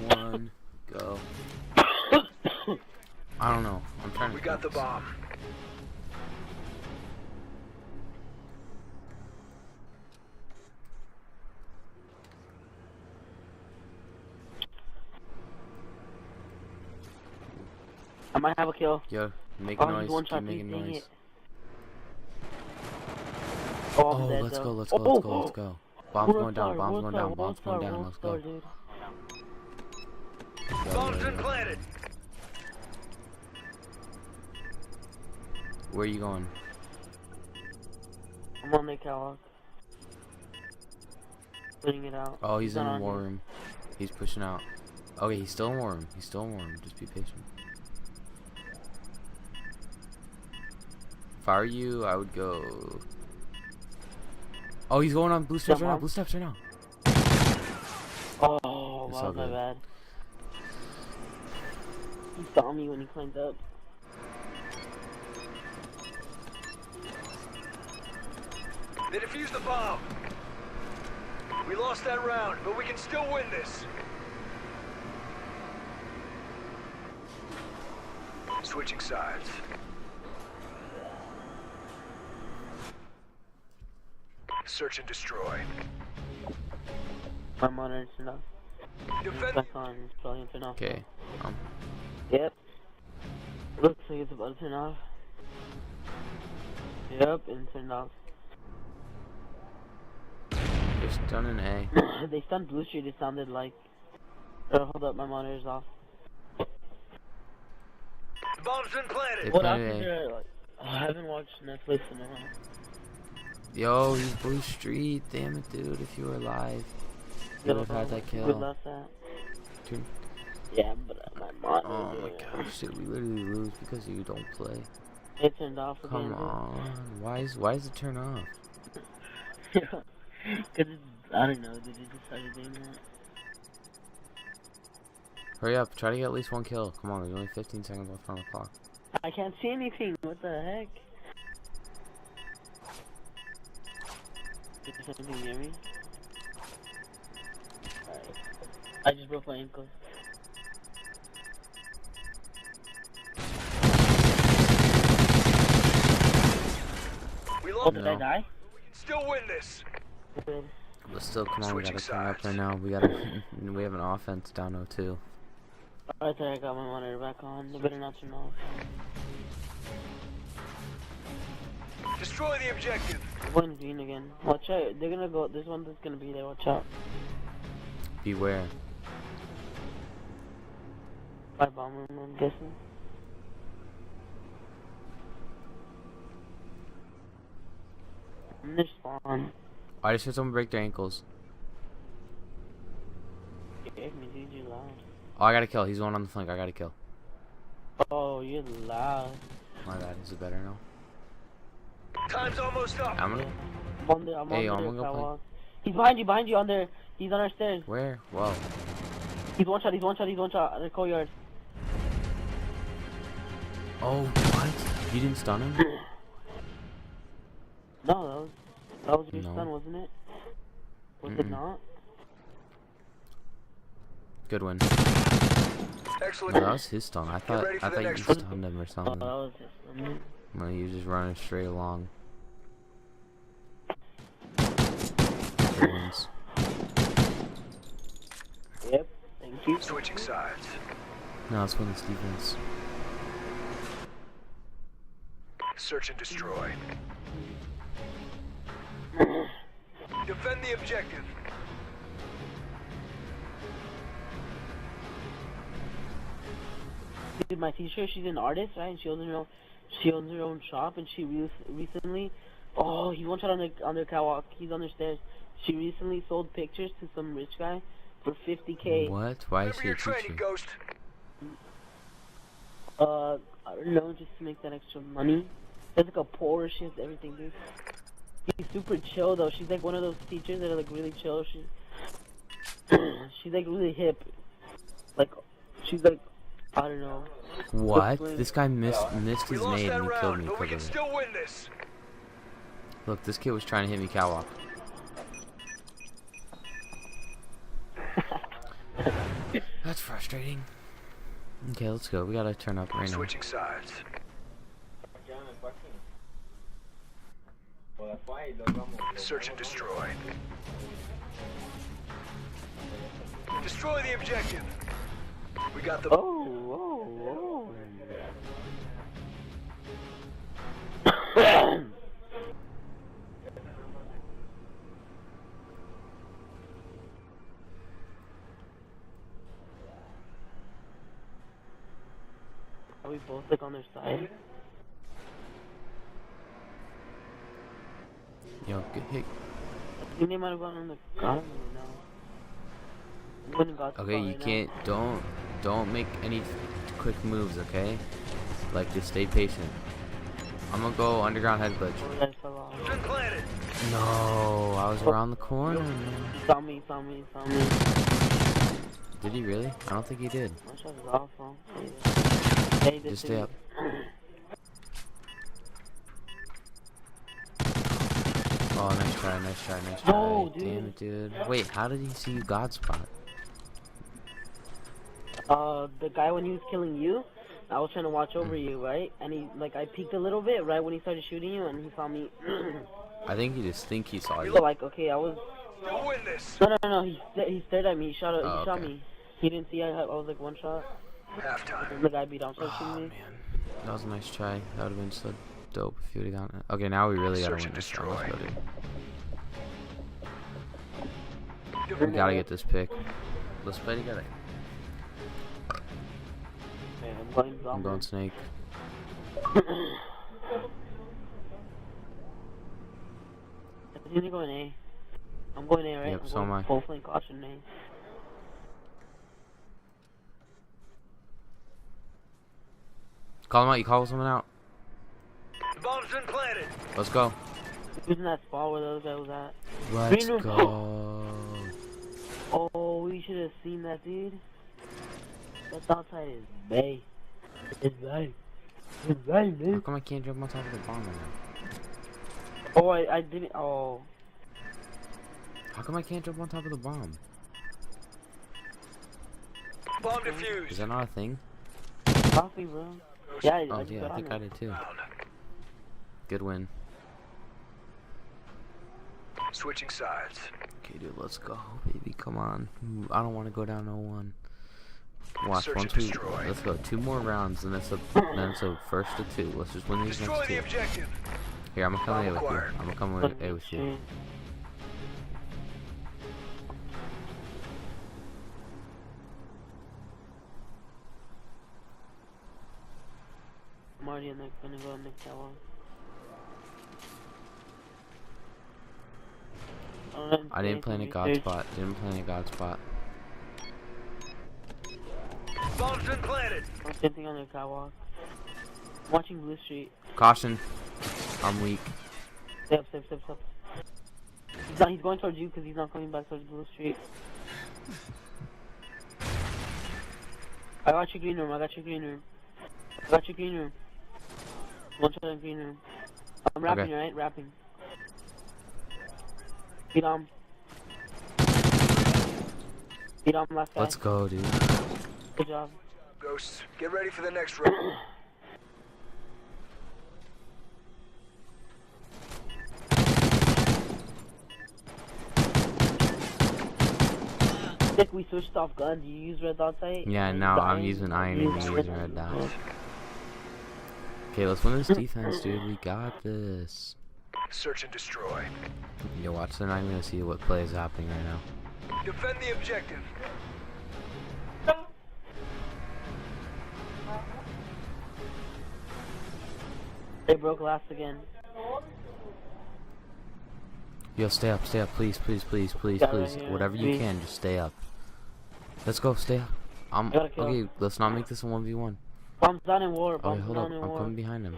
1, go. I don't know. I'm trying to. We got the bomb. I might have a kill. Yo, make a noise. Keep making dang noise. it. Oh, I'm Oh, dead, let's though. go. Let's go. Let's go. Let's go. Bombs going down. Bombs going down. Bombs going down. Let's go. Dude. Bomb's been planted. Where are you going? I'm on the catwalk. Putting it out. Oh, he's in the on war here. room. He's pushing out. Okay, he's still in war room. He's still in war room. Just be patient. If I were you, I would go. Oh, he's going on blue steps right now. Blue steps right now. Oh, It's wow, all my good. bad. He saw me when he climbed up. They defused the bomb. We lost that round, but we can still win this. Switching sides. Search and destroy. My monitor's turned off. Defend. Back on. It's probably turned off. Okay. Yep. Looks like it's about to turn off. Yep, and turned off. They're done in A. They stunned Blue Street, it sounded like. Hold up, my monitor's off. The bomb's been planted. They What else planted is A. there? Like, I haven't watched Netflix in a while. Yo, he's blue street. Damn it, dude. If you were alive, you would have had that We kill. lost that. Dude. Yeah, but my monitor. Oh my gosh, dude. We literally lose because you don't play. It turned off again. Come on. Why does it turn off? Because I don't know, they just decided doing that. Hurry up. Try to get at least 1 kill. Come on. There's only 15 seconds left on the clock. I can't see anything. What the heck? Is something near me? Alright. I just broke my ankle. We Oh, lost. did No. I die? We can still win this. Good. But still, come on. We Switching gotta turn up sides. right now. We gotta. We have an offense down 0-2. Alright, there, I got my monitor back on. They better not turn off. Destroy the objective. I'm going green again. Watch out. They're gonna go. This one that's gonna be there. Watch out. Beware. By bomb room, I'm guessing. And they spawn. I just heard someone break their ankles. It gave me DJ loud. Oh, I got to kill. He's one on the flank. I got to kill. Oh, you're loud. My bad. Is it better now? Time's almost up. I'm gonna. I'm on the, I'm Hey, on I'm the gonna go catwalk. He's behind you, on there. He's on our stairs. Where? Whoa. He's one shot, in the courtyard. Oh, what? You didn't stun him? No, that was your No. stun, wasn't it? Was it Mm-mm. not? Good win. Excellent. No, that was his stun. I thought ready for the you next one. stunned him or Oh, something. that was his stun. No, you were just running straight along. Good wins. Yep, thank you. Switching sides. No, let's win this defense. Search and destroy. Defend the objective. Dude, my teacher, she's an artist, right? And she owns her own shop, and she recently, oh, he's one shot on the catwalk. He's on the stairs. She recently sold pictures to some rich guy for 50K. What? Why is Remember he a your training, teacher? Ghost. I don't know, just to make that extra money. There's like a Porsche, she has everything, dude. She's super chill though. She's like one of those teachers that are like really chill. She's like really hip. Like, she's like, I don't know. What? This guy missed We his lost nade that and he killed round, me but we because can of it. still win this. Look, this kid was trying to hit me catwalk. That's frustrating. Okay, let's go. We gotta turn up right now. Switching sides. Search and destroy. Destroy the objective. We got the. Oh. Are we both like on their side? Yo, get hit. I think they might have gone on the ground now. Okay, you can't. Don't make any quick moves. Okay, like just stay patient. I'm gonna go underground head glitch. Been planted. No, I was around the corner. He saw me. Did he really? I don't think he did. My shot is awful. Hey, Just stay up. Oh, nice try. No, dude. Damn it, dude. Wait, how did he see you God spot? The guy when he was killing you, I was trying to watch over you, right? And he, like, I peeked a little bit right when he started shooting you, and he saw me. I think he saw you. So, like, okay, I was. You'll win this. No. He stared at me. He shot okay. me. He didn't see. I was like one shot. Halftime. The guy beat down, started Oh shooting me. man, that was a nice try. That would have been so dope if you would have gotten it. Okay, now we really gotta Search win and this round. Let's go, destroy. dude. We gotta get this pick. Let's play together. Okay, I'm going snake. I think they're going A. I'm going A, right? Yep, I'm so going am I. full flank caution A. Call him out. You call someone out. The bomb's been planted. Let's go. Using that spot where the other guy was at. Let's Green room. go. Oh, we should have seen that, dude. That outside is Bay. It's Bay. It's Bay, How man. come I can't jump on top of the bomb right now? Oh, I didn't. Oh. How come I can't jump on top of the bomb? Bomb defused. Is that not a thing? Coffee, bro. Yeah, Oh just yeah, got I think on I did too. Good win. Switching sides. Okay, dude, let's go, baby. Come on. Ooh, I don't want to go down 0-1. Watch, Search once and we destroy. let's go 2 more rounds, and it's a first to 2. Let's just win these Destroy next the 2. objective. Here, I'm gonna come Bomb A with you. acquired. I'm gonna come A with you. I'm already gonna go in the tower. I didn't play in a god spot. Bomb's been planted. I'm sitting on the catwalk. I'm watching Blue Street. Caution. I'm weak. Step. He's going towards you because he's not coming back towards Blue Street. I got your green room. One shot in green room. I'm rapping, Okay. right? Rapping. Beat on. Last guy. Let's go, dude. Good job. Ghosts, get ready for the next round. Nick, we switched off guns. You use red dot sight? Yeah, now I'm using iron and you're using red dots. Okay, let's win this defense, dude. We got this. Search and destroy. Yo, watch. They're not even gonna see what play is happening right now. Defend the objective. They broke glass again. Yo, stay up, please. Whatever you can, just stay up. Let's go, stay up. Gotta kill. Okay, let's not make this a 1v1. Bombs down in war. Okay, Bombs hold up. down in I'm war. coming behind him.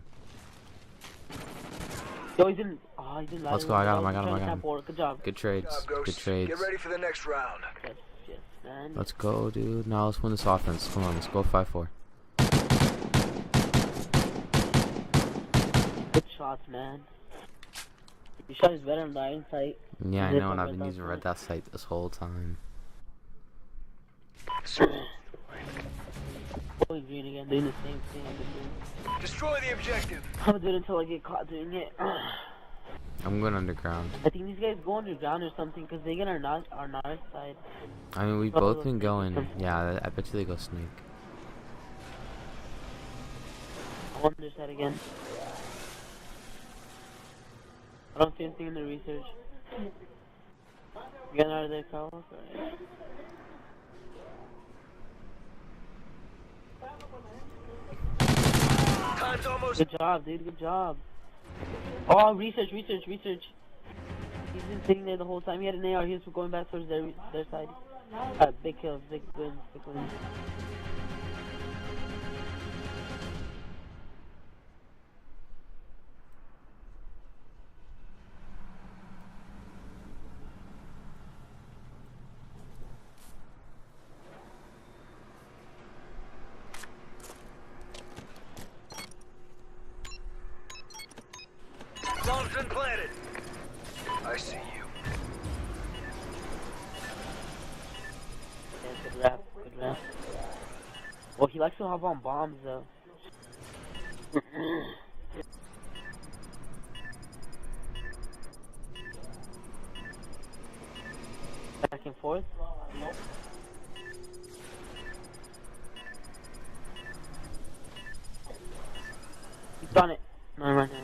Yo, he's in. Oh, he's in. Let's go, I got him. Trying to tap forward. Good job. Good trades. Job, Good Ghosts. trades. Get ready for the next round. Yes, man. Let's go, dude. Now let's win this offense. Come on, let's go 5-4. Good shots, man. Your shot is better than the iron sight. Yeah, I Zip know, on and I've red been dot using sight. red dot sight this whole time. Fully green again, doing the same thing I've been doing. Destroy the objective. I'm gonna do it until I get caught doing it. I'm going underground. I think these guys go underground or something because they get our north side. I mean, we've both been going. Yeah, I bet you they go snake. I'm on their side again. I don't see anything in the research. Getting out of their car. Alright. Time's almost. Good job, dude. Good job. Oh, research. He's been sitting there the whole time. He had an AR. He was going back towards their side. Big kills, big wins. Bomb's been planted. I see you. Yeah, good rap. Well, he likes to hop on bombs, though. Back and forth. He's done it. No, right now.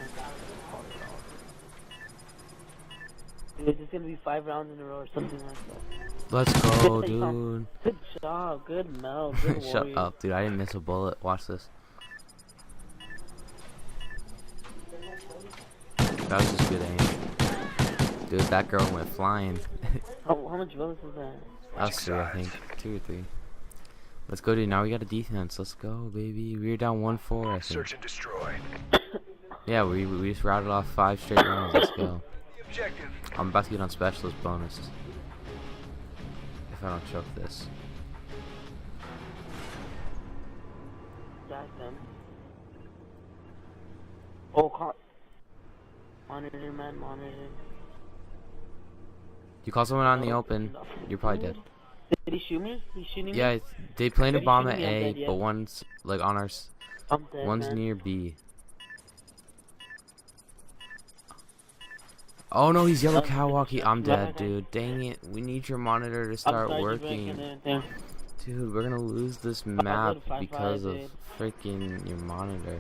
Dude, it's gonna be 5 rounds in a row or something like that. Let's go, dude. Good job, good Mel, good Shut warrior. up, dude. I didn't miss a bullet. Watch this. That was just good aim. Dude, that girl went flying. How much bullets was that? That was 3, I think. 2 or 3. Let's go, dude. Now we got a defense. Let's go, baby. We were down 1-4, I think. Search and destroy. Yeah, we just routed off 5 straight rounds. Let's go. The objective. I'm about to get on specialist bonus. If I don't choke this. Got them. Oh, caught. Monitor, man, monitor. You call someone out in the open, you're probably dead. Did he shoot me? He's shooting me? Yeah, they planted a bomb at shooting me? I'm A, dead, yeah. but one's like on our. I'm dead, One's man. near B. Oh no, he's yellow Kawaki. I'm dead, dude. Dang it. We need your monitor to start working. Dude, we're gonna lose this map because of freaking your monitor.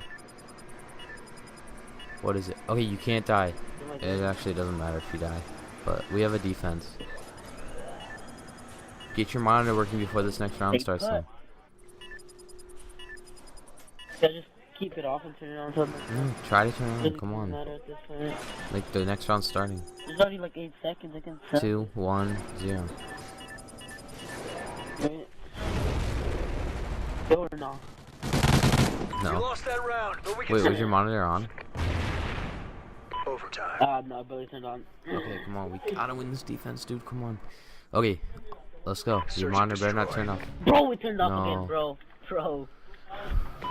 What is it? Okay, you can't die. It actually doesn't matter if you die. But we have a defense. Get your monitor working before this next round starts then. Yeah, just keep it off and turn it on. No, try to turn it on. Come on. Like the next round's starting. There's already like 8 seconds. I can tell. 2, 1, 0. Or no. We No. lost that round, but we can. Wait, was your monitor on? Overtime. No, I barely turned on. Okay, come on. We gotta win this defense, dude. Come on. Okay, let's go. Your Search and monitor better not destroy. turn off. Bro, it turned off No. again, bro.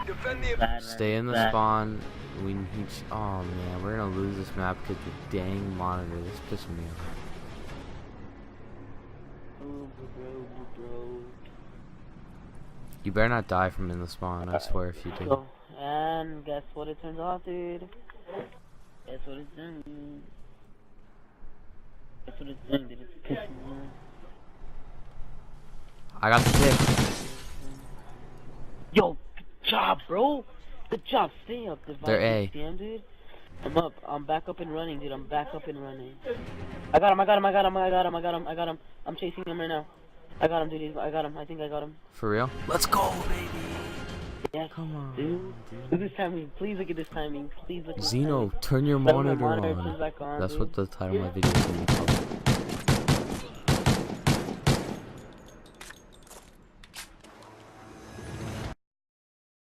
Defend the. Bad, Stay in the bad. spawn. We need. Oh man, we're gonna lose this map because the dang monitor. This pissing me off. Ooh, bro. You better not die from in the spawn. I swear if you do. So, and guess what it turns off, dude? Guess what it's doing? Guess what it's doing, dude? It's pissing me off. I got the kick. Yo, good job, bro. Good job. Stay up. They're A. Damn, dude. I'm up. I'm back up and running, dude. I'm back up and running. I got him. I'm chasing him right now. I got him, dude. I got him. I think I got him. For real? Let's go, baby. Yes, Come on, dude. Look at this timing. Please look at this timing. Please look at this ZENO, timing. turn your Turn my monitor turns on. back on, That's dude. what the title of my video is gonna be called.